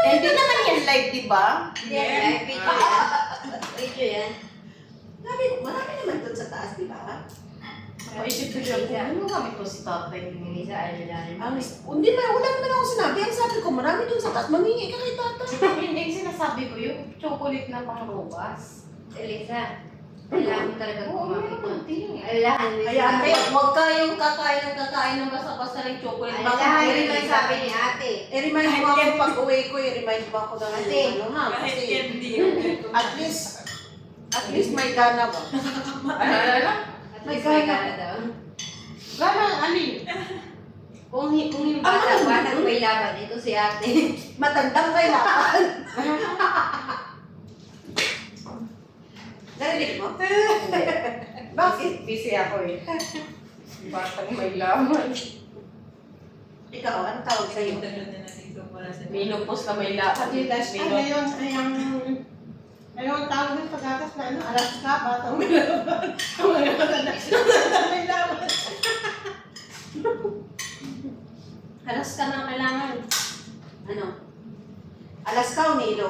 Hindi naman yan live, di ba? Yes. Video yan. Marami naman doon sa taas, di ba? Napaisip ko siya kung ano gamit ko si tatay. Elisa, ano lang. Hindi ba, wala naman ako sinabi. Ang sabi ko, marami doon sa taas. Mangingi ka kay tata. Hindi sinasabi ko yung chocolate na pang robas. Elisa, kailangan mo talaga Oo, kumamit may mo. konting. Alahan mo Ayan, Kaya huwag kayong kakain ng basta-basta ng chocolate. Alahan Baka yun ang sabi ni ate. I-remind mo ako pag uwi ko, i-remind mo ako ng Ate. ano ha. Kahit Kasi candy. at least may gana ba? Ano? At least may gana daw. Ganang alin? Kung yung batang may laban, ito si ate. Matandang kailangan. Narinig mo? Bakit? Busy ako eh. Batang may laman. Ikaw, ano tawag sa'yo? Minupos na may laman. Patitas, ano yun, ayun, tawag ng pagkakas na ano, Alaska, batang may laban. May laban. Halas ka na kailangan. Ano? Alaska o Nilo?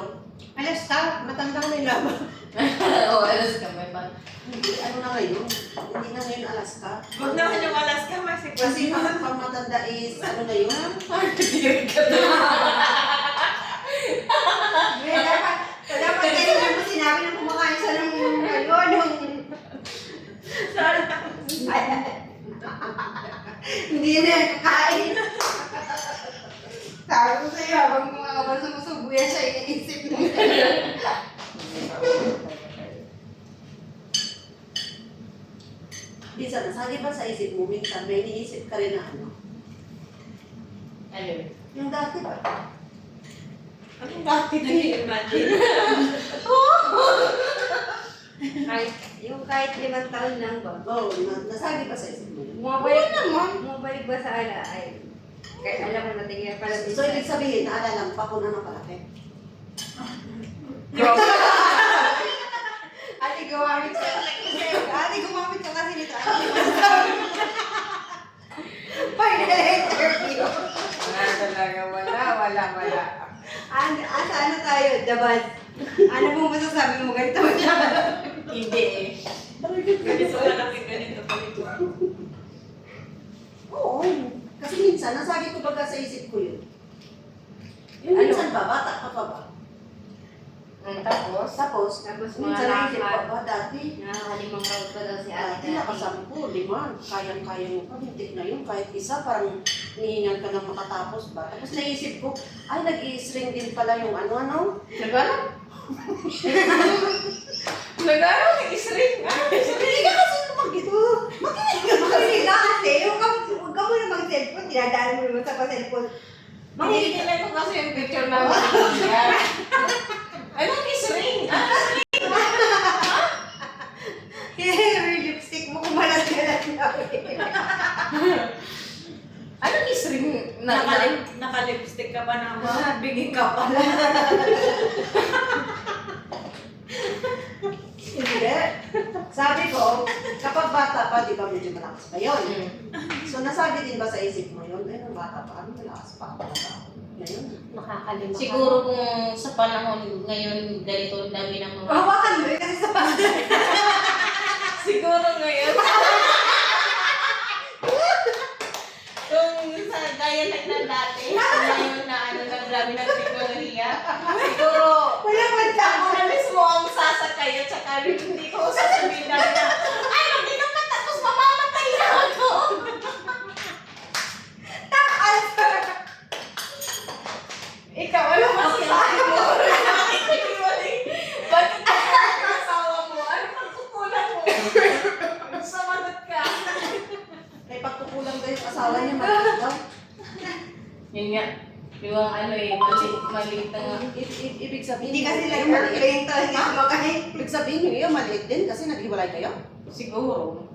Alaska, matandang may laban. Oo, halas ka may ba? Hindi, ano na ngayon? Hindi na ngayon Alaska. Huwag naman yung Alaska, mas Kasi pang matanda is, ano na yun? Dapat kayo mo sinabi na kumakain siya ng hindi na kakain. Sabi ko sa'yo, habang kumakaban sa musubuya siya, iniisip mo. Minsan, nasagi ba sa isip mo? Minsan, may iniisip ka rin na ano? Ano? Yung dati ba? Anong dati din? Imagine. Kahit 5 taon lang ba? Oo, nasagi ba sa isip mo? Bumabalik ba sa ala? Ay, kahit alam mo natin yan pala. So, ibig sabihin, naalala mo pa kung ano palaki? Ate, gumamit ka. Ate, gumamit ka kasi nito. Final interview. Wala talaga, wala. Ano tayo, Dabas? Ano mo masasabi mo ganito mo siya? Hindi eh. Ganito malaki, ganito palito. Oo. Kasi minsan, nasagi ko baga sa isip ko yun. Yung Ano? minsan ba, bata ka pa ba? Tapos? Tapos, Tapos mga minsan naisip ko lakad. ba, dati, Nakakalimang round pa daw si dati ate. nakasampu, 5, kayang-kaya mo pa, hindi na yun, kahit isa, parang nihingan ka ng makatapos ba? Tapos naisip ko, ay, nag-i-string din pala yung ano-ano. Nagano? Nagano? Nag-isring? Hindi ka kasi lumagito. Makinig ka ba kasi? Kasi kasi, huwag ka mo namang cellphone, dinadaan mo naman sa pa-cellphone. Makinig na ito kasi yung picture namin. Anong isring? Yung lipstick mo kumalat ka lang Anong isring? Naka-lipstick ka ba naman? Biging ka pala. Hindi. Sabi ko, kapag bata pa, di ba medyo malakas pa yun? So, nasabi din ba sa isip mo yun? Eh, nung bata pa, ano malakas pa ako na ngayon? Nakakalima. Siguro kung sa panahon ngayon ganito ang dami ng mga... Hawakan mo kasi sa Siguro ngayon. Kung sa gaya na dati, ngayon na ano na dami ng teknolohiya, siguro wala man lang. ako na mismo ang sasakay at saka rin hindi ko sasabihin na ay, hindi ka pa tapos mamamatay na ako. Ikaw, ano masasabi mo? Bakit ang asawa mo? Ano pagkukulang mo? Sumagot ka. May pagkukulang daw yung asawa niya, maliit daw. Yun nga. Yung ano eh, maliit na nga. Ibig sabihin, Hindi kasi kayo lang maliit. plane to, hindi kumakain. Ibig sabihin yung iyo, maliit din kasi naghiwalay kayo. Siguro.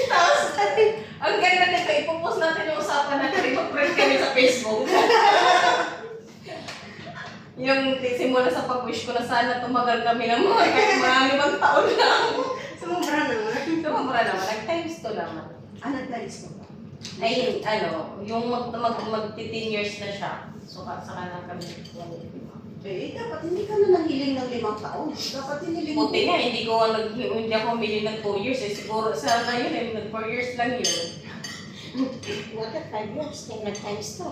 Tapos, ang ganda nito, ipopost natin yung usapan natin, mag-friend kami sa Facebook. Yung simula sa pag-wish ko na sana tumagal kami ng mga kahit maraming taon lang. Sumubra naman. Sumabra naman, nag-times 2 naman. Ah, nag-dice ko ba? Ay, ano, yung magti 10 years na siya. So, saka na kami. Dapat hindi ka na nahiling ng 5 taon. Dapat hiniling mo. Buti nga, hindi ako humili ng 2 years. Eh, siguro sa ngayon, eh, 4 years lang yun. What 5 years? Nag-times to.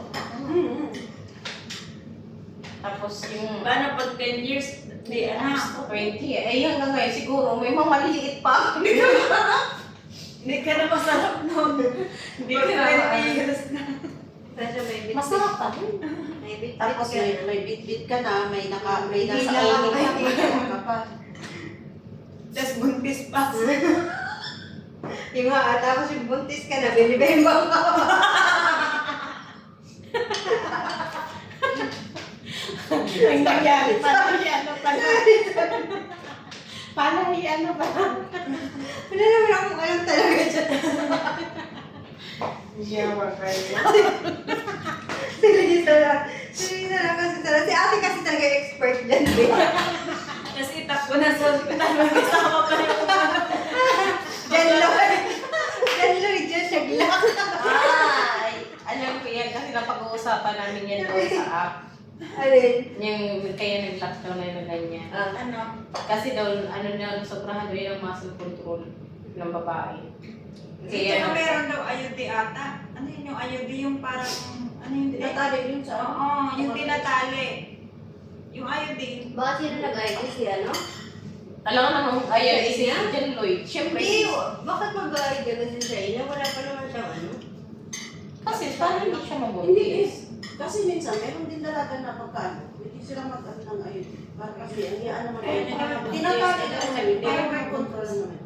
Tapos yung Paano pag 10 years, di anak, 20, eh hanggang ngayon siguro may mga maliit pa. hindi ka na masarap nun. Hindi ka na 20 years na. Pero may bit. Masarap pa rin. May bit. Tapos may bit-bit ka na, may nasa Hindi na ulo lang. ka pa. Tapos buntis pa. Yung nga, tapos yung buntis ka na, binibembang ka. Ang nangyari, ano pala. Ano pala. Wala naman akong alam talaga dyan. Yawa kayo. Seryoso lang. Seryoso lang kasi talaga. Si ate kasi talaga expert dyan. Tapos itakbo na sa hospital, may kasama pa yung Dyan Lloyd. Dyan Lloyd, dyan naglock. Ay, alam ko yan kasi napag-uusapan namin yan doon sa app. Alin? Yung kaya nag-lockdown na yung ganyan. ano, Kasi daw, ano na, sobrahan daw yun ang muscle control ng babae. Kaya meron daw IUD ata. Ano yun yung IUD? Yung parang, ano yung Tinatali yun sa Oo, yung tinatali. Yung IUD. Bakit sino nag-ID si ano? alam ko naman, ayan, si John Lloyd. Siyempre, Hindi, bakit mag-ID kasi sa inyo? Wala pa naman siyang ano? kasi parang hindi siya Hindi mabuntis. Kasi minsan, meron din dalaga na pagkano. Hindi sila mag-ano ng ayun. Kasi ang iyaan naman. Tinatali daw sa iyo. Pero may control naman.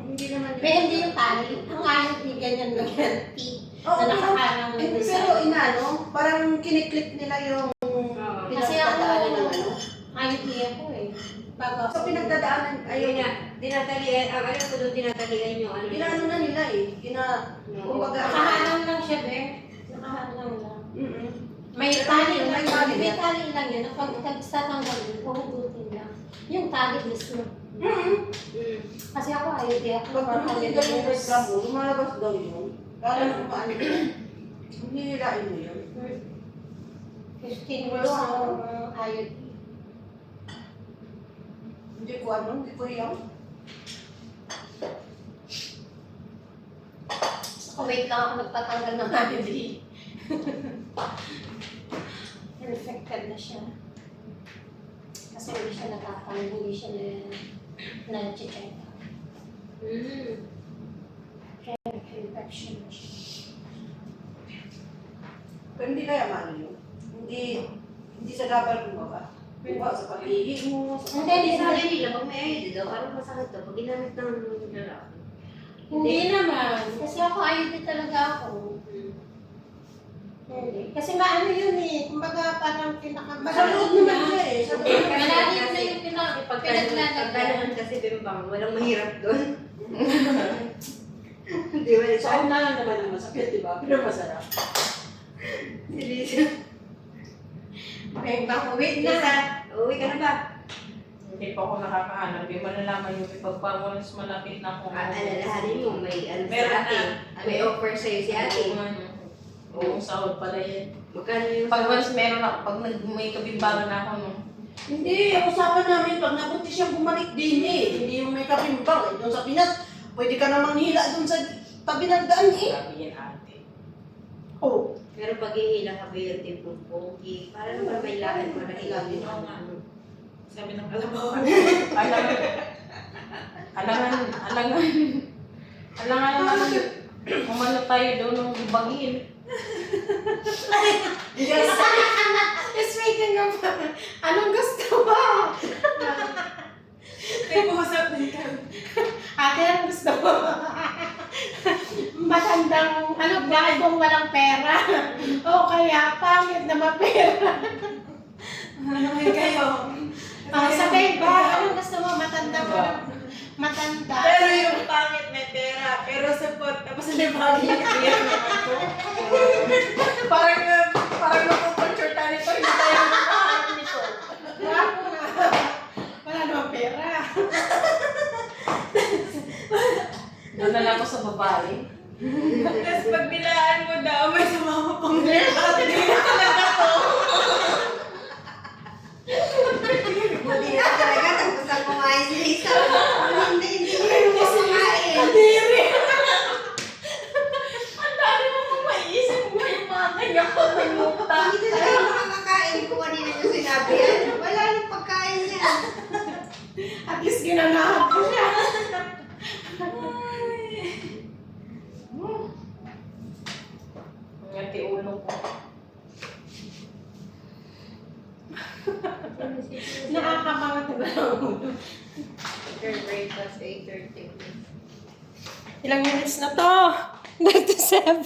Hindi naman. Pero hindi yung tali. Ang ayot ni ganyan lang yan. Oo, Na nakakarang pero, ng pero inaano, parang kiniklik nila yung Kasi ako, pinagdadaanan ng ano. ayot niya ko eh. Bago ako. So pinagdadaanan, Ayun ayun nga, tinatalian, ang alam ko doon tinatalian yung ano. Inaano na nila eh. Kumbaga, Nakaharang lang siya, be. Nakaharang lang. May Pero tali may lang. tali May yan. tali lang yan. Pag tag-start ng gawin, puhugutin lang. Yung tali mismo. Kasi ako ayot eh. Ako Pag parang tumutin daw yung reklamo, lumalabas daw yun. Kaya naman paano yun. Hindi hilain mo yun. 15 years ang ayot. Hindi ko ano, hindi ko hiyaw. So, wait lang ako nagtatanggal ng ayot eh. Infected na siya. Kasi hindi siya nakakang, hindi siya na-check up. Kaya infection na siya. Pero hindi kaya maano yun. Hindi sa gabal kumbaga. Kumbaga sa pag-ihi mo. Sa Hindi, Sabi nila, pag may ID daw, parang masakit daw. Pag ginamit ng lalaki. Hindi naman. Kasi ako ayot din talaga ako. Hindi. Kasi maano yun eh. Kumbaga parang Sa loob naman siya eh. Sa loob. Malalim na yung pinaglalagay. Pagkanahan kasi bimbang, walang mahirap doon. Di ba? Sa una lang naman ang masakit, di ba? Pero masarap. Si Lisa. May bang wait na. Lisa, uwi ka na ba? Hindi pa ako nakakahanap. Yung malalaman yung ipagpamulas malapit na ako. Alalahanin mo, may ano si Meron ate. May offer sa'yo si ate. Oo, sahod pala yan. Magkano yung Pag once meron ako, pag may kabimbagan na ako, no? Hindi, ang usapan namin pag nabuntis siyang bumalik din eh. Hindi yung may kapimbang. Doon sa Pinas, pwede ka namang hila doon sa tabi ng daan eh. Sabi yan ate. Oh. Pero pag ihila ka ba yung tipong pogi, para naman may lahat mo na ilagin. Oo nga. Sabi ng kalabaw. Alangan naman, umano tayo doon ng ibagin. Yes. Speaking of, anong gusto mo? Nag-uusap din kami. Ate, anong gusto mo? Matandang, ano, gagong walang pera. O kaya, pangit na mapera. Ano kayo? Sabay ba? Anong gusto mo? Matandang walang matanda. Pero yung pangit may pera, pero support, tapos libagi yung iyan naman ko. Parang napupunture tayo nito, hindi tayo nakahanap nito. Wapo na. Wala namang pera. Doon na lang ako sa babae. Tapos pag nilaan mo daw, may sumama pang Buti na talaga, tapos ang kumain si Lisa. Hindi mo kumakain. Ang dami mo kung maiisip mo yung mga ganyan pagkamuta. Hindi talaga makakakain kung kanina yung sinabi yan. Wala nang pagkain yan. At least ginanahan ko siya. Ngati ulo ko. Nakakabangat na lang. Your break was 8:30. Ilang minutes na to? 97.